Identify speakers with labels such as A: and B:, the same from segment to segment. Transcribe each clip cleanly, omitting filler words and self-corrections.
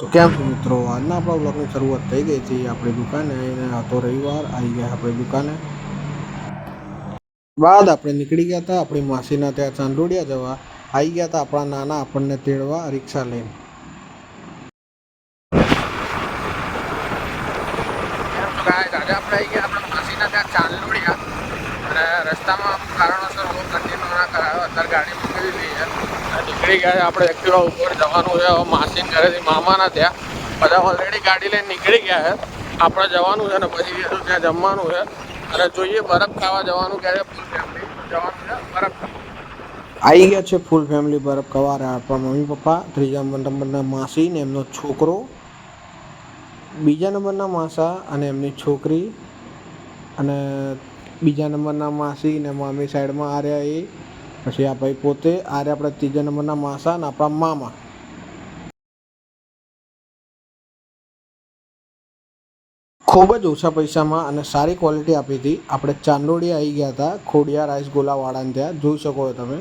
A: તો કેમ છો મિત્રો, આજના આપણા બ્લોગની શરૂઆત થઈ ગઈ હતી આપણી દુકાને અને હતો રવિવાર, આવી ગયા આપણી દુકાને. બાદ આપણે નીકળી ગયા હતા આપણી માસીના ત્યાં ચાંદોડિયા જવા. આવી ગયા હતા આપણા નાના આપણને તેડવા રિક્ષા લઈને. આજે આપણે આવી ગયા આપણા માસીના ત્યાં ચાંદોડિયા અને રસ્તામાં કારણોસર હું કન્ટિન્યુ ના કરાયો. અત્યારે ગાડી મૂકી દીધી છે, નીકળી ગયા છે આપણે એક્ટિવા ઉપર જવાનું છે. હવે માસીને ઘરેથી મામાના ત્યાં બધા ઓલરેડી ગાડી લઈને નીકળી ગયા છે. આપણે જવાનું છે ને પછી ત્યાં જમવાનું છે અને જોઈએ બરફ ખાવા જવાનું ક્યારે. ફૂલ ફેમિલી જવાનું છે બરફ આવી ગયા છે. ફૂલ ફેમિલી બરફ ખાવા આપણા મમ્મી પપ્પા, ત્રીજા નંબરના માસી ને એમનો છોકરો, બીજા નંબરના માસા અને એમની છોકરી, અને બીજા નંબરના માસી ને મામી સાઈડમાં આ રહ્યા. એ પછી આ ભાઈ પોતે આ રહ્યા આપણે ત્રીજા નંબરના માસા અને આપણા મામા. ખૂબ જ ઓછા પૈસામાં અને સારી ક્વોલિટી આપી હતી. આપણે ચાંદોડિયા આવી ગયા હતા ખોડિયા રાઈસ ગોલાવાળાને ત્યાં, જોઈ શકો છો તમે.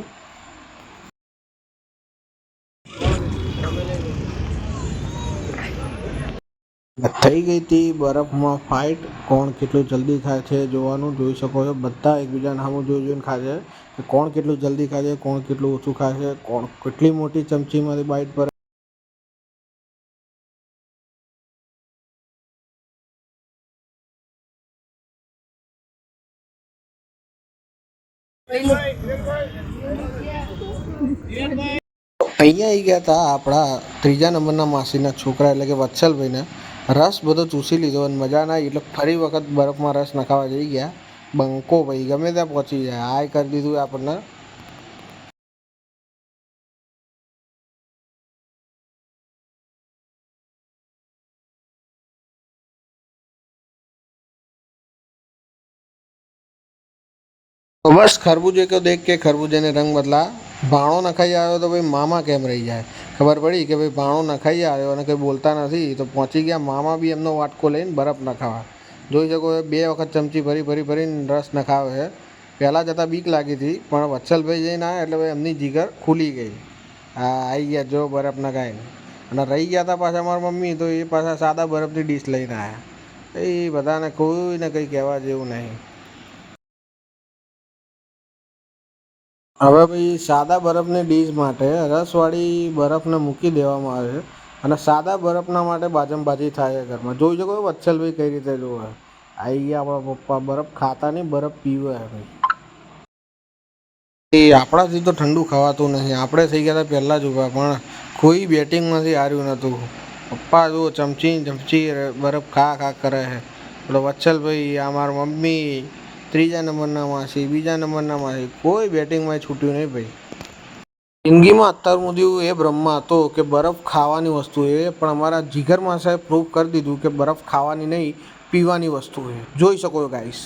A: થઈ ગઈ હતી બરફમાં ફાઇટ, કોણ કેટલું જલ્દી ખાય છે જોવાનું. જોઈ શકો છો બધા એકબીજાને સામું જોઈને ખાય છે કે કોણ કેટલું જલ્દી ખાય છે, કોણ કેટલું ઓછું ખાય છે, કોણ કેટલી મોટી ચમચીમાંથી બાઇટ પર. અહીંયા આવી ગયા હતા આપણા ત્રીજા નંબરના માસીના છોકરા એટલે કે વત્સલભાઈને. રસ બધો ચૂસી લીધો અને મજા ના આવી એટલે ફરી વખત બરફમાં રસ નખાવા જઈ ગયા. બંકો ભાઈ ગમે ત્યાં પહોંચી જાય, હાય કરી દીધું આપણને. तो बस खरबूजे को देख के खरबूजे ने रंग बदला. ભાણો નખાઈ આવ્યો તો ભાઈ મામા કેમ રહી જાય. ખબર પડી કે ભાઈ ભાણો નખાઈ આવ્યો અને કંઈ બોલતા નથી તો પહોંચી ગયા મામા બી એમનો વાટકો લઈને બરફ નખાવા. જોઈ શકો બે વખત ચમચી ભરીને રસ નખાવે છે. પહેલાં જતાં બીક લાગી હતી પણ વત્સલભાઈ જઈને આવ્યા એટલે ભાઈ એમની જીગર ખુલી ગઈ. હા આવી ગયા જો બરફ નખાઈને. અને રહી ગયા હતા પાછા મારા મમ્મી, તો એ પાછા સાદા બરફની ડીશ લઈને આવ્યા. એ બધાને કોઈને કંઈ કહેવા જેવું નહીં. હવે ભાઈ સાદા બરફની ડીશ માટે રસવાળી બરફને મૂકી દેવામાં આવે છે અને સાદા બરફના માટે બાજમબાજી થાય છે ઘરમાં. જોઈ શકો વત્સલભાઈ કઈ રીતે જોવે. આવી ગયા આપણા પપ્પા, બરફ ખાતા નહીં બરફ પીવે ભાઈ. એ આપણાથી તો ઠંડુ ખવાતું નહીં. આપણે થઈ ગયા હતા પહેલાં જ ઊભા પણ કોઈ બેટિંગમાંથી હાર્યું નહોતું. પપ્પા જુઓ ચમચી બરફ ખા કરે છે. પેલો વત્સલભાઈ, આ મારા મમ્મી, ત્રીજા નંબરના માસી, બીજા નંબરના માસી, કોઈ બેટિંગમાં છૂટ્યું નહીં ભાઈ. જિંદગીમાં અત્યાર સુધી એ બ્રહ્મા હતો કે બરફ ખાવાની વસ્તુ છે, પણ અમારા જીગર માસાએ પ્રૂવ કરી દીધું કે બરફ ખાવાની નહીં પીવાની વસ્તુ છે. જોઈ શકો છો ગાઈસ.